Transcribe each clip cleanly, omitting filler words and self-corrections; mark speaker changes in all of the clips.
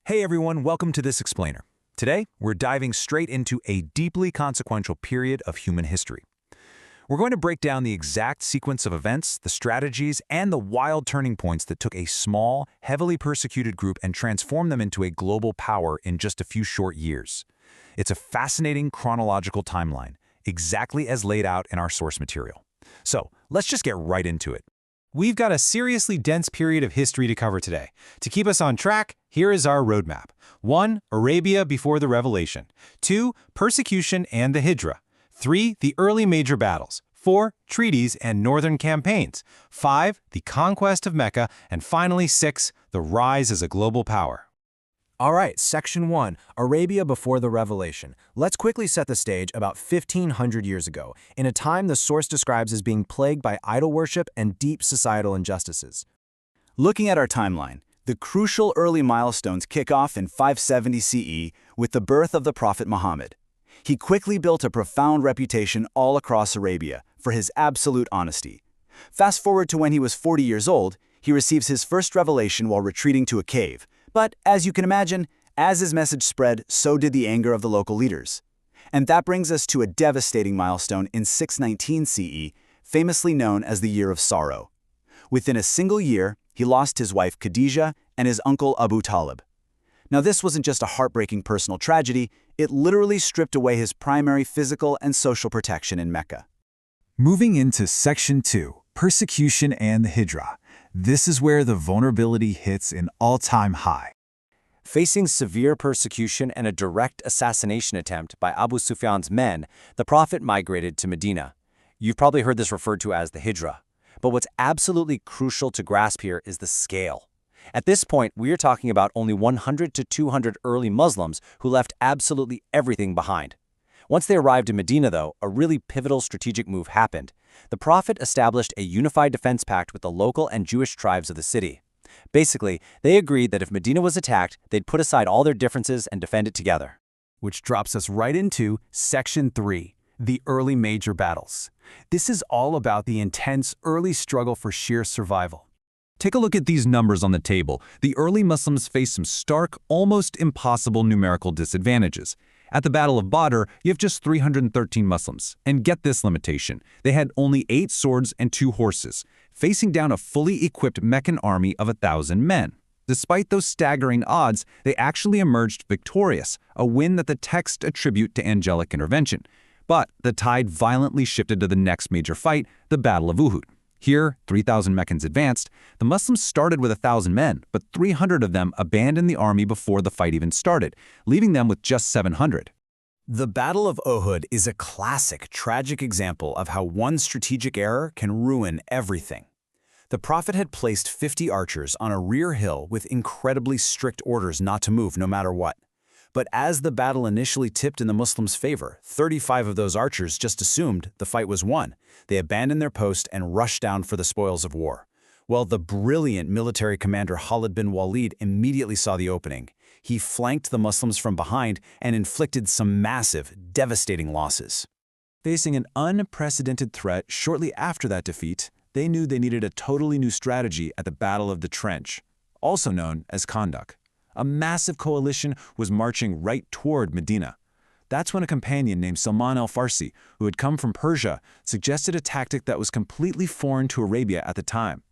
Speaker 1: Hey everyone, welcome to this explainer. Today, we're diving straight into a deeply consequential period of human history. We're going to break down the exact sequence of events, the strategies, and the wild turning points that took a small, heavily persecuted group and transformed them into a global power in just a few short years. It's a fascinating chronological timeline, exactly as laid out in our source material. So, let's just get right into it.
Speaker 2: We've got a seriously dense period of history to cover today. To keep us on track, here is our roadmap. 1. Arabia before the Revelation. 2. Persecution and the Hijrah. 3. The early major battles. 4. Treaties and northern campaigns. 5. The conquest of Mecca. And finally, 6. The rise as a global power.
Speaker 3: All right, Section 1, Arabia before the Revelation. Let's quickly set the stage about 1,500 years ago, in a time the source describes as being plagued by idol worship and deep societal injustices.
Speaker 4: Looking at our timeline, the crucial early milestones kick off in 570 CE with the birth of the Prophet Muhammad. He quickly built a profound reputation all across Arabia for his absolute honesty. Fast forward to when he was 40 years old, he receives his first revelation while retreating to a cave. But, as you can imagine, as his message spread, so did the anger of the local leaders. And that brings us to a devastating milestone in 619 CE, famously known as the Year of Sorrow. Within a single year, he lost his wife Khadijah and his uncle Abu Talib. Now this wasn't just a heartbreaking personal tragedy, it literally stripped away his primary physical and social protection in Mecca.
Speaker 1: Moving into Section 2, Persecution and the Hijrah. This is where the vulnerability hits an all-time high.
Speaker 3: Facing severe persecution and a direct assassination attempt by Abu Sufyan's men, the Prophet migrated to Medina. You've probably heard this referred to as the Hijrah. But what's absolutely crucial to grasp here is the scale. At this point, we are talking about only 100 to 200 early Muslims who left absolutely everything behind. Once they arrived in Medina, though, a really pivotal strategic move happened. The Prophet established a unified defense pact with the local and Jewish tribes of the city. Basically, they agreed that if Medina was attacked, they'd put aside all their differences and defend it together.
Speaker 1: Which drops us right into Section 3, the early major battles. This is all about the intense early struggle for sheer survival. Take a look at these numbers on the table. The early Muslims faced some stark, almost impossible numerical disadvantages. At the Battle of Badr, you have just 313 Muslims. And get this limitation. They had only 8 swords and 2 horses, facing down a fully equipped Meccan army of 1,000 men. Despite those staggering odds, they actually emerged victorious, a win that the texts attribute to angelic intervention. But the tide violently shifted to the next major fight, the Battle of Uhud. Here, 3,000 Meccans advanced. The Muslims started with 1,000 men, but 300 of them abandoned the army before the fight even started, leaving them with just 700.
Speaker 3: The Battle of Uhud is a classic, tragic example of how one strategic error can ruin everything. The Prophet had placed 50 archers on a rear hill with incredibly strict orders not to move no matter what. But as the battle initially tipped in the Muslims' favor, 35 of those archers just assumed the fight was won. They abandoned their post and rushed down for the spoils of war. Well, the brilliant military commander Khalid bin Walid immediately saw the opening. He flanked the Muslims from behind and inflicted some massive, devastating losses. Facing an unprecedented threat shortly after that defeat, they knew they needed a totally new strategy at the Battle of the Trench, also known as Khandak. A massive coalition was marching right toward Medina. That's when a companion named Salman al-Farsi, who had come from Persia, suggested a tactic that was completely foreign to Arabia at the time.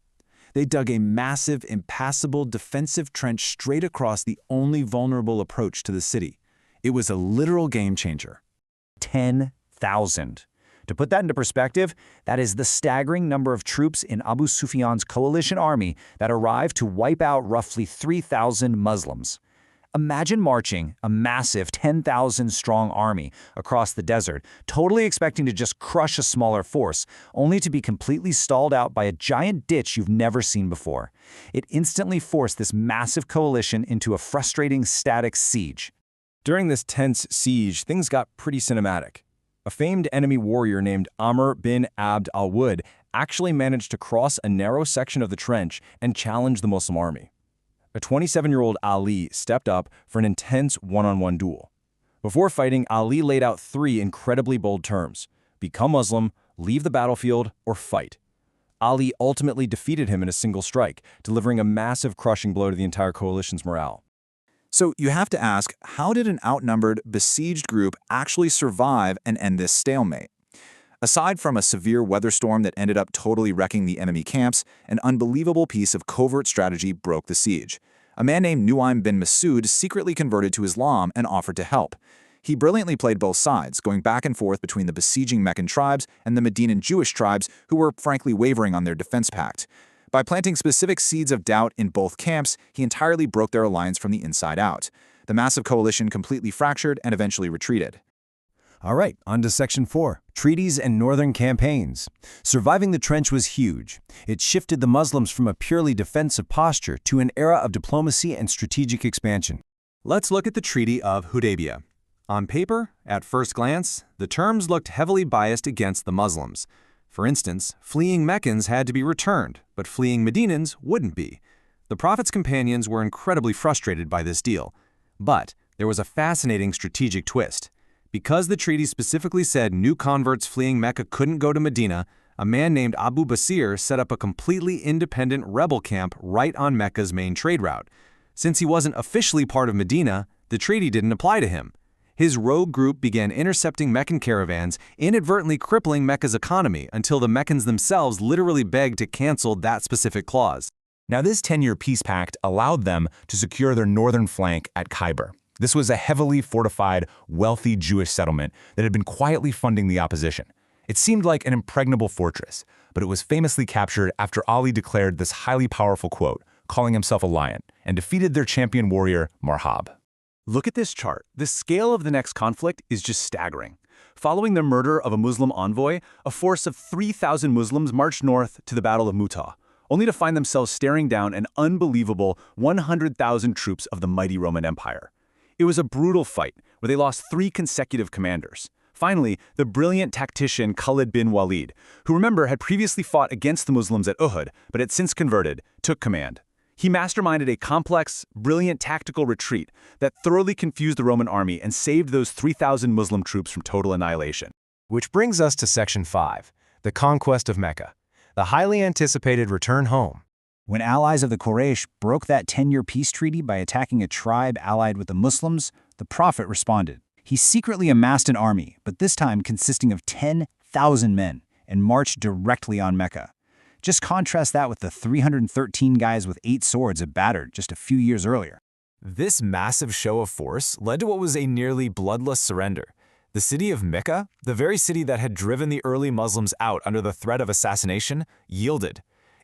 Speaker 3: They dug a massive, impassable defensive trench straight across the only vulnerable approach to the city. It was a literal game changer. 10,000. To put that into perspective, that is the staggering number of troops in Abu Sufyan's coalition army that arrived to wipe out roughly 3,000 Muslims. Imagine marching a massive 10,000-strong army across the desert, totally expecting to just crush a smaller force, only to be completely stalled out by a giant ditch you've never seen before. It instantly forced this massive coalition into a frustrating static siege.
Speaker 5: During this tense siege, things got pretty cinematic. A famed enemy warrior named Amr bin Abd al-Wud actually managed to cross a narrow section of the trench and challenge the Muslim army. A 27-year-old Ali stepped up for an intense one-on-one duel. Before fighting, Ali laid out 3 incredibly bold terms: become Muslim, leave the battlefield, or fight. Ali ultimately defeated him in a single strike, delivering a massive crushing blow to the entire coalition's morale.
Speaker 3: So you have to ask, how did an outnumbered, besieged group actually survive and end this stalemate? Aside from a severe weather storm that ended up totally wrecking the enemy camps, an unbelievable piece of covert strategy broke the siege. A man named Nuaym bin Masood secretly converted to Islam and offered to help. He brilliantly played both sides, going back and forth between the besieging Meccan tribes and the Medinan Jewish tribes who were frankly wavering on their defense pact. By planting specific seeds of doubt in both camps, he entirely broke their alliance from the inside out. The massive coalition completely fractured and eventually retreated.
Speaker 1: All right, on to Section 4, Treaties and Northern Campaigns. Surviving the trench was huge. It shifted the Muslims from a purely defensive posture to an era of diplomacy and strategic expansion.
Speaker 2: Let's look at the Treaty of Hudaybiyyah. On paper, at first glance, the terms looked heavily biased against the Muslims. For instance, fleeing Meccans had to be returned, but fleeing Medinans wouldn't be. The Prophet's companions were incredibly frustrated by this deal. But there was a fascinating strategic twist. Because the treaty specifically said new converts fleeing Mecca couldn't go to Medina, a man named Abu Basir set up a completely independent rebel camp right on Mecca's main trade route. Since he wasn't officially part of Medina, the treaty didn't apply to him. His rogue group began intercepting Meccan caravans, inadvertently crippling Mecca's economy until the Meccans themselves literally begged to cancel that specific clause.
Speaker 5: Now, this 10-year peace pact allowed them to secure their northern flank at Khyber. This was a heavily fortified, wealthy Jewish settlement that had been quietly funding the opposition. It seemed like an impregnable fortress, but it was famously captured after Ali declared this highly powerful quote, calling himself a lion, and defeated their champion warrior, Marhab.
Speaker 3: Look at this chart. The scale of the next conflict is just staggering. Following the murder of a Muslim envoy, a force of 3,000 Muslims marched north to the Battle of Mu'tah, only to find themselves staring down an unbelievable 100,000 troops of the mighty Roman Empire. It was a brutal fight, where they lost 3 consecutive commanders. Finally, the brilliant tactician Khalid bin Walid, who remember had previously fought against the Muslims at Uhud, but had since converted, took command. He masterminded a complex, brilliant tactical retreat that thoroughly confused the Roman army and saved those 3,000 Muslim troops from total annihilation.
Speaker 2: Which brings us to Section 5, the Conquest of Mecca, the highly anticipated return home.
Speaker 4: When allies of the Quraysh broke that 10-year peace treaty by attacking a tribe allied with the Muslims, the Prophet responded. He secretly amassed an army, but this time consisting of 10,000 men, and marched directly on Mecca. Just contrast that with the 313 guys with 8 swords at Badr just a few years earlier.
Speaker 3: This massive show of force led to what was a nearly bloodless surrender. The city of Mecca, the very city that had driven the early Muslims out under the threat of assassination, yielded.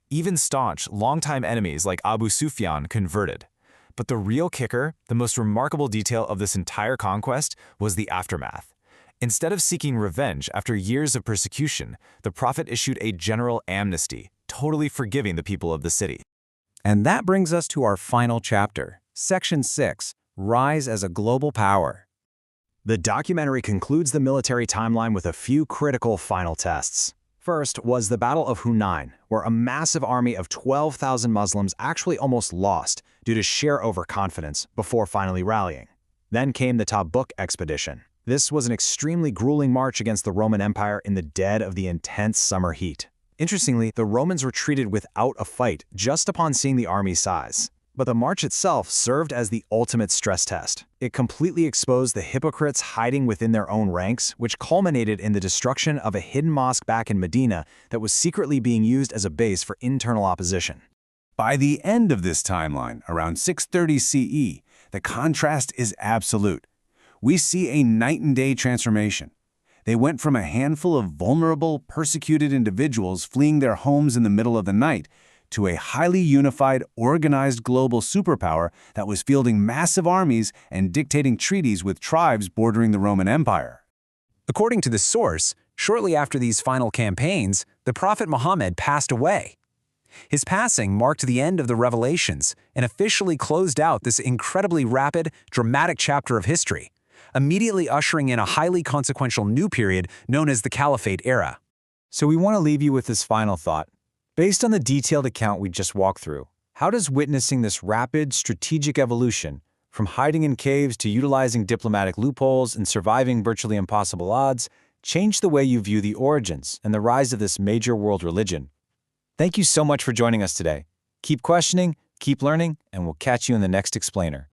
Speaker 3: Even staunch, longtime enemies like Abu Sufyan converted. But the real kicker, the most remarkable detail of this entire conquest, was the aftermath. Instead of seeking revenge after years of persecution, the Prophet issued a general amnesty, totally forgiving the people of the city.
Speaker 1: And that brings us to our final chapter, Section 6, Rise as a Global Power.
Speaker 3: The documentary concludes the military timeline with a few critical final tests. First was the Battle of Hunain, where a massive army of 12,000 Muslims actually almost lost due to sheer overconfidence before finally rallying. Then came the Tabuk expedition. This was an extremely grueling march against the Roman Empire in the dead of the intense summer heat. Interestingly, the Romans retreated without a fight just upon seeing the army's size. But the march itself served as the ultimate stress test. It completely exposed the hypocrites hiding within their own ranks, which culminated in the destruction of a hidden mosque back in Medina that was secretly being used as a base for internal opposition.
Speaker 1: By the end of this timeline, around 630 CE, the contrast is absolute. We see a night-and-day transformation. They went from a handful of vulnerable, persecuted individuals fleeing their homes in the middle of the night to a highly unified, organized global superpower that was fielding massive armies and dictating treaties with tribes bordering the Roman Empire.
Speaker 2: According to the source, shortly after these final campaigns, the Prophet Muhammad passed away. His passing marked the end of the revelations and officially closed out this incredibly rapid, dramatic chapter of history, immediately ushering in a highly consequential new period known as the Caliphate era.
Speaker 3: So we want to leave you with this final thought. Based on the detailed account we just walked through, how does witnessing this rapid, strategic evolution, from hiding in caves to utilizing diplomatic loopholes and surviving virtually impossible odds, change the way you view the origins and the rise of this major world religion? Thank you so much for joining us today. Keep questioning, keep learning, and we'll catch you in the next explainer.